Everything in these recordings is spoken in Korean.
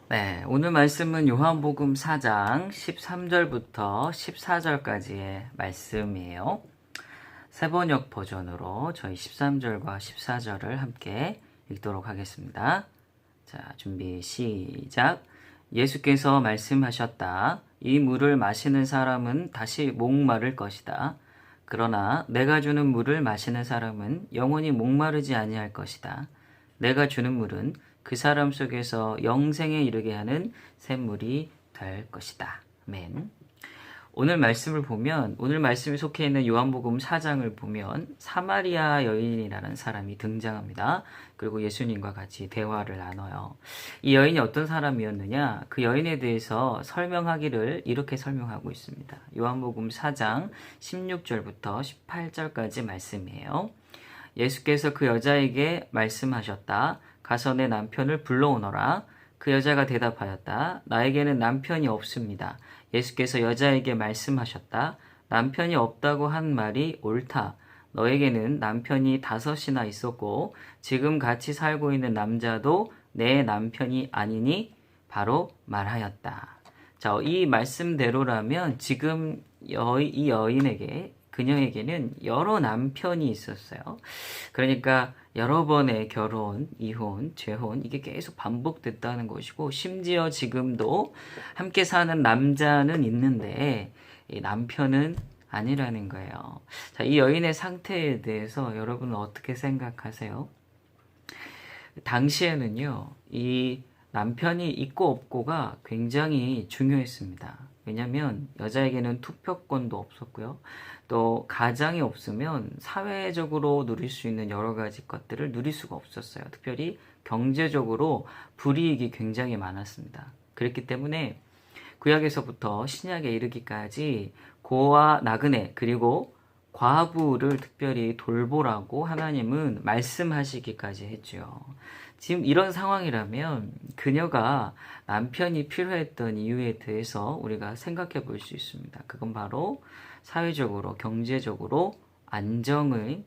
네, 오늘 말씀은 요한복음 4장 13절부터 14절까지의 말씀이에요. 세번역 버전으로 저희 13절과 14절을 함께 읽도록 하겠습니다. 자, 준비 시작. 예수께서 말씀하셨다. 이 물을 마시는 사람은 다시 목마를 것이다. 그러나 내가 주는 물을 마시는 사람은 영원히 목마르지 아니할 것이다. 내가 주는 물은 그 사람 속에서 영생에 이르게 하는 샘물이 될 것이다. 아멘. 오늘 말씀을 보면, 오늘 말씀이 속해 있는 요한복음 4장을 보면 사마리아 여인이라는 사람이 등장합니다. 그리고 예수님과 같이 대화를 나눠요. 이 여인이 어떤 사람이었느냐? 그 여인에 대해서 설명하기를 이렇게 설명하고 있습니다. 요한복음 4장 16절부터 18절까지 말씀이에요. 예수께서 그 여자에게 말씀하셨다. 가서 내 남편을 불러오너라. 그 여자가 대답하였다. 나에게는 남편이 없습니다. 예수께서 여자에게 말씀하셨다. 남편이 없다고 한 말이 옳다. 너에게는 남편이 5이나 있었고 지금 같이 살고 있는 남자도 내 남편이 아니니 바로 말하였다. 자, 이 말씀대로라면 지금 이 여인에게 그녀에게는 여러 남편이 있었어요. 그러니까 여러 번의 결혼, 이혼, 재혼 이게 계속 반복됐다는 것이고 심지어 지금도 함께 사는 남자는 있는데 이 남편은 아니라는 거예요. 자, 이 여인의 상태에 대해서 여러분은 어떻게 생각하세요? 당시에는요, 이 남편이 있고 없고가 굉장히 중요했습니다. 왜냐하면 여자에게는 투표권도 없었고요. 또 가장이 없으면 사회적으로 누릴 수 있는 여러 가지 것들을 누릴 수가 없었어요. 특별히 경제적으로 불이익이 굉장히 많았습니다. 그렇기 때문에 구약에서부터 신약에 이르기까지 고아 나그네 그리고 과부를 특별히 돌보라고 하나님은 말씀하시기까지 했죠. 지금 이런 상황이라면 그녀가 남편이 필요했던 이유에 대해서 우리가 생각해 볼 수 있습니다. 그건 바로 사회적으로, 경제적으로 안정이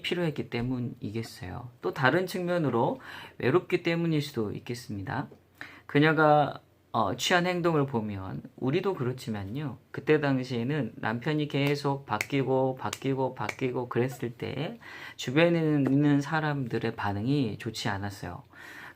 필요했기 때문이겠어요. 또 다른 측면으로 외롭기 때문일 수도 있겠습니다. 그녀가 취한 행동을 보면 우리도 그렇지만요. 그때 당시에는 남편이 계속 바뀌고 그랬을 때 주변에 있는 사람들의 반응이 좋지 않았어요.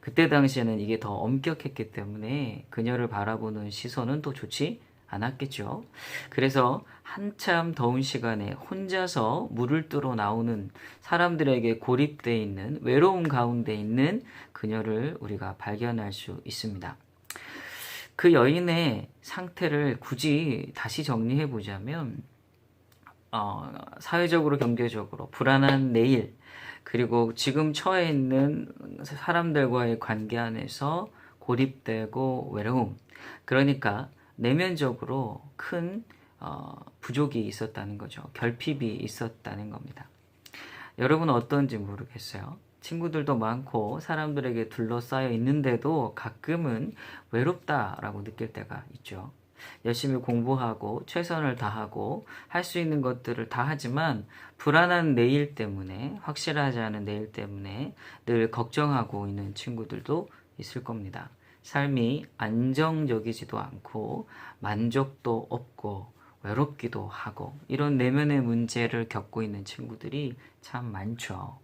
그때 당시에는 이게 더 엄격했기 때문에 그녀를 바라보는 시선은 또 좋지 않았겠죠. 그래서 한참 더운 시간에 혼자서 물을 뚫어 나오는 사람들에게 고립되어 있는 외로움 가운데 있는 그녀를 우리가 발견할 수 있습니다. 그 여인의 상태를 굳이 다시 정리해 보자면 사회적으로 경제적으로 불안한 내일 그리고 지금 처해 있는 사람들과의 관계 안에서 고립되고 외로움 그러니까 내면적으로 큰 부족이 있었다는 거죠. 결핍이 있었다는 겁니다. 여러분은 어떤지 모르겠어요. 친구들도 많고 사람들에게 둘러싸여 있는데도 가끔은 외롭다라고 느낄 때가 있죠. 열심히 공부하고 최선을 다하고 할 수 있는 것들을 다 하지만 불안한 내일 때문에 확실하지 않은 내일 때문에 늘 걱정하고 있는 친구들도 있을 겁니다. 삶이 안정적이지도 않고 만족도 없고 외롭기도 하고 이런 내면의 문제를 겪고 있는 친구들이 참 많죠.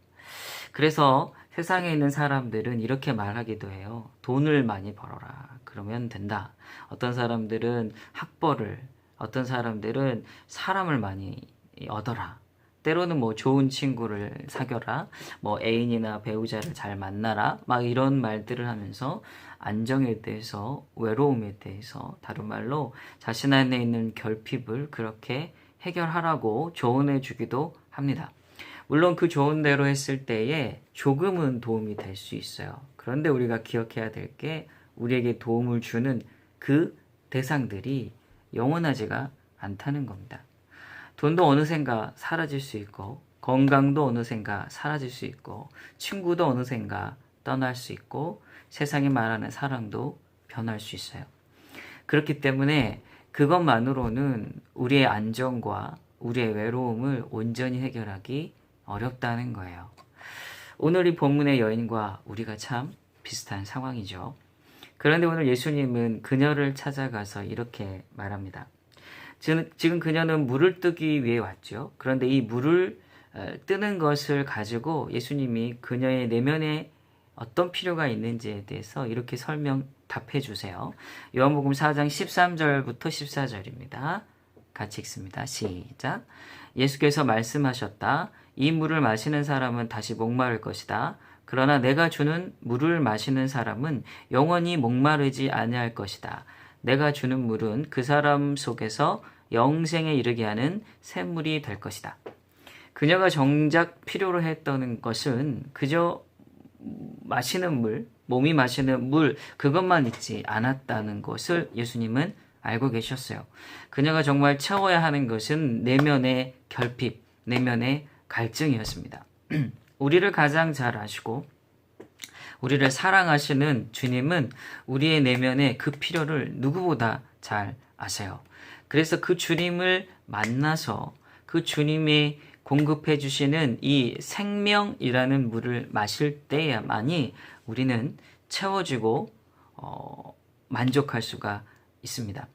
그래서 세상에 있는 사람들은 이렇게 말하기도 해요. 돈을 많이 벌어라. 그러면 된다. 어떤 사람들은 학벌을, 어떤 사람들은 사람을 많이 얻어라. 때로는 뭐 좋은 친구를 사겨라. 뭐 애인이나 배우자를 잘 만나라. 막 이런 말들을 하면서 안정에 대해서, 외로움에 대해서, 다른 말로 자신 안에 있는 결핍을 그렇게 해결하라고 조언해 주기도 합니다. 물론 그 좋은 대로 했을 때에 조금은 도움이 될 수 있어요. 그런데 우리가 기억해야 될 게 우리에게 도움을 주는 그 대상들이 영원하지가 않다는 겁니다. 돈도 어느샌가 사라질 수 있고 건강도 어느샌가 사라질 수 있고 친구도 어느샌가 떠날 수 있고 세상이 말하는 사랑도 변할 수 있어요. 그렇기 때문에 그것만으로는 우리의 안정과 우리의 외로움을 온전히 해결하기 어렵다는 거예요. 오늘 이 본문의 여인과 우리가 참 비슷한 상황이죠. 그런데 오늘 예수님은 그녀를 찾아가서 이렇게 말합니다. 지금 그녀는 물을 뜨기 위해 왔죠. 그런데 이 물을 뜨는 것을 가지고 예수님이 그녀의 내면에 어떤 필요가 있는지에 대해서 이렇게 답해 주세요. 요한복음 4장 13절부터 14절입니다. 같이 읽습니다. 시작. 예수께서 말씀하셨다. 이 물을 마시는 사람은 다시 목마를 것이다. 그러나 내가 주는 물을 마시는 사람은 영원히 목마르지 아니할 것이다. 내가 주는 물은 그 사람 속에서 영생에 이르게 하는 샘물이 될 것이다. 그녀가 정작 필요로 했던 것은 그저 마시는 물, 몸이 마시는 물, 그것만 있지 않았다는 것을 예수님은 알고 계셨어요. 그녀가 정말 채워야 하는 것은 내면의 결핍, 내면의 갈증이었습니다. 우리를 가장 잘 아시고 우리를 사랑하시는 주님은 우리의 내면의 그 필요를 누구보다 잘 아세요. 그래서 그 주님을 만나서 그 주님이 공급해 주시는 이 생명이라는 물을 마실 때야만이 우리는 채워지고 만족할 수가 있습니다.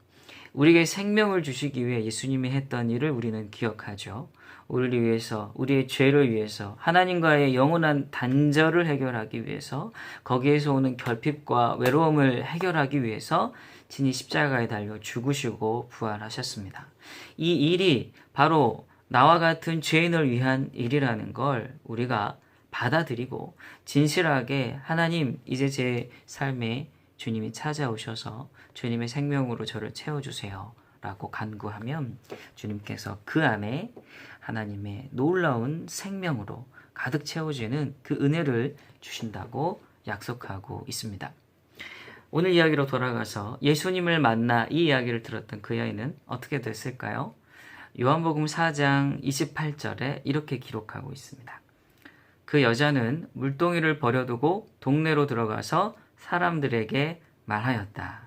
우리에게 생명을 주시기 위해 예수님이 했던 일을 우리는 기억하죠. 우리를 위해서, 우리의 죄를 위해서, 하나님과의 영원한 단절을 해결하기 위해서, 거기에서 오는 결핍과 외로움을 해결하기 위해서 친히 십자가에 달려 죽으시고 부활하셨습니다. 이 일이 바로 나와 같은 죄인을 위한 일이라는 걸 우리가 받아들이고 진실하게 하나님, 이제 제 삶에 주님이 찾아오셔서 주님의 생명으로 저를 채워주세요 라고 간구하면 주님께서 그 안에 하나님의 놀라운 생명으로 가득 채워지는 그 은혜를 주신다고 약속하고 있습니다. 오늘 이야기로 돌아가서 예수님을 만나 이 이야기를 들었던 그 여인은 어떻게 됐을까요? 요한복음 4장 28절에 이렇게 기록하고 있습니다. 그 여자는 물동이를 버려두고 동네로 들어가서 사람들에게 말하였다.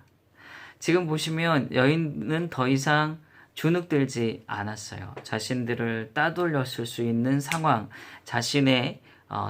지금 보시면 여인은 더 이상 주눅들지 않았어요. 자신들을 따돌렸을 수 있는 상황, 자신의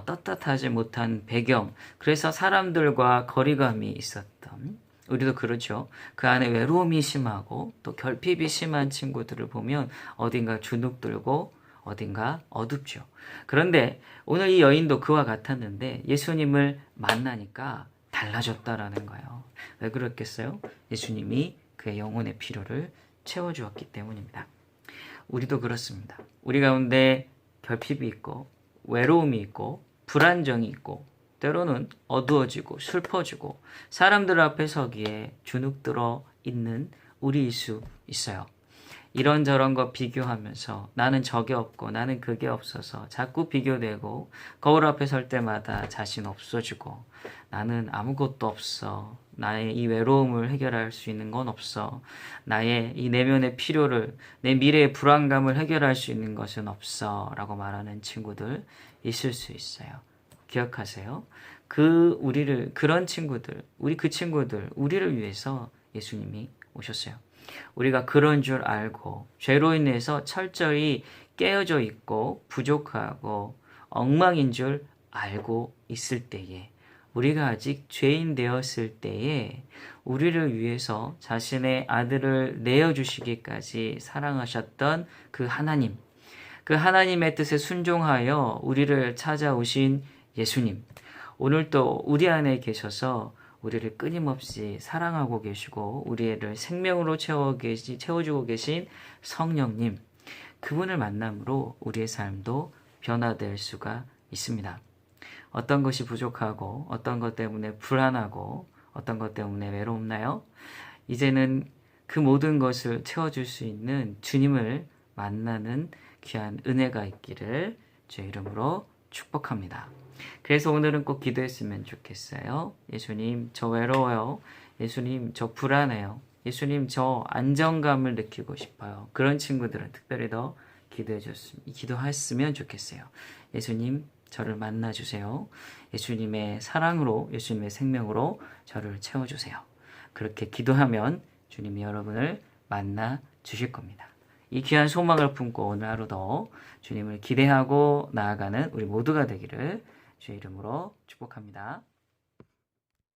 떳떳하지 못한 배경, 그래서 사람들과 거리감이 있었던, 우리도 그렇죠. 그 안에 외로움이 심하고 또 결핍이 심한 친구들을 보면 어딘가 주눅들고 어딘가 어둡죠. 그런데 오늘 이 여인도 그와 같았는데 예수님을 만나니까 달라졌다라는 거예요. 왜 그렇겠어요? 예수님이 그의 영혼의 필요를 채워주었기 때문입니다. 우리도 그렇습니다. 우리 가운데 결핍이 있고 외로움이 있고 불안정이 있고 때로는 어두워지고 슬퍼지고 사람들 앞에 서기에 주눅들어 있는 우리일 수 있어요. 이런저런 거 비교하면서 나는 저게 없고 나는 그게 없어서 자꾸 비교되고 거울 앞에 설 때마다 자신 없어지고 나는 아무것도 없어. 나의 이 외로움을 해결할 수 있는 건 없어. 나의 이 내면의 필요를, 내 미래의 불안감을 해결할 수 있는 것은 없어. 라고 말하는 친구들 있을 수 있어요. 기억하세요. 그런 친구들, 그 친구들, 우리를 위해서 예수님이 오셨어요. 우리가 그런 줄 알고 죄로 인해서 철저히 깨어져 있고 부족하고 엉망인 줄 알고 있을 때에 우리가 아직 죄인 되었을 때에 우리를 위해서 자신의 아들을 내어주시기까지 사랑하셨던 그 하나님, 그 하나님의 뜻에 순종하여 우리를 찾아오신 예수님, 오늘도 우리 안에 계셔서 우리를 끊임없이 사랑하고 계시고 우리를 생명으로 채워주고 계신 성령님, 그분을 만남으로 우리의 삶도 변화될 수가 있습니다. 어떤 것이 부족하고 어떤 것 때문에 불안하고 어떤 것 때문에 외롭나요? 이제는 그 모든 것을 채워줄 수 있는 주님을 만나는 귀한 은혜가 있기를 주의 이름으로 축복합니다. 그래서 오늘은 꼭 기도했으면 좋겠어요. 예수님, 저 외로워요. 예수님, 저 불안해요. 예수님, 저 안정감을 느끼고 싶어요. 그런 친구들은 특별히 더 기도했으면 좋겠어요. 예수님, 저를 만나주세요. 예수님의 사랑으로, 예수님의 생명으로 저를 채워주세요. 그렇게 기도하면 주님이 여러분을 만나 주실 겁니다. 이 귀한 소망을 품고 오늘 하루도 주님을 기대하고 나아가는 우리 모두가 되기를 주의 이름으로 축복합니다.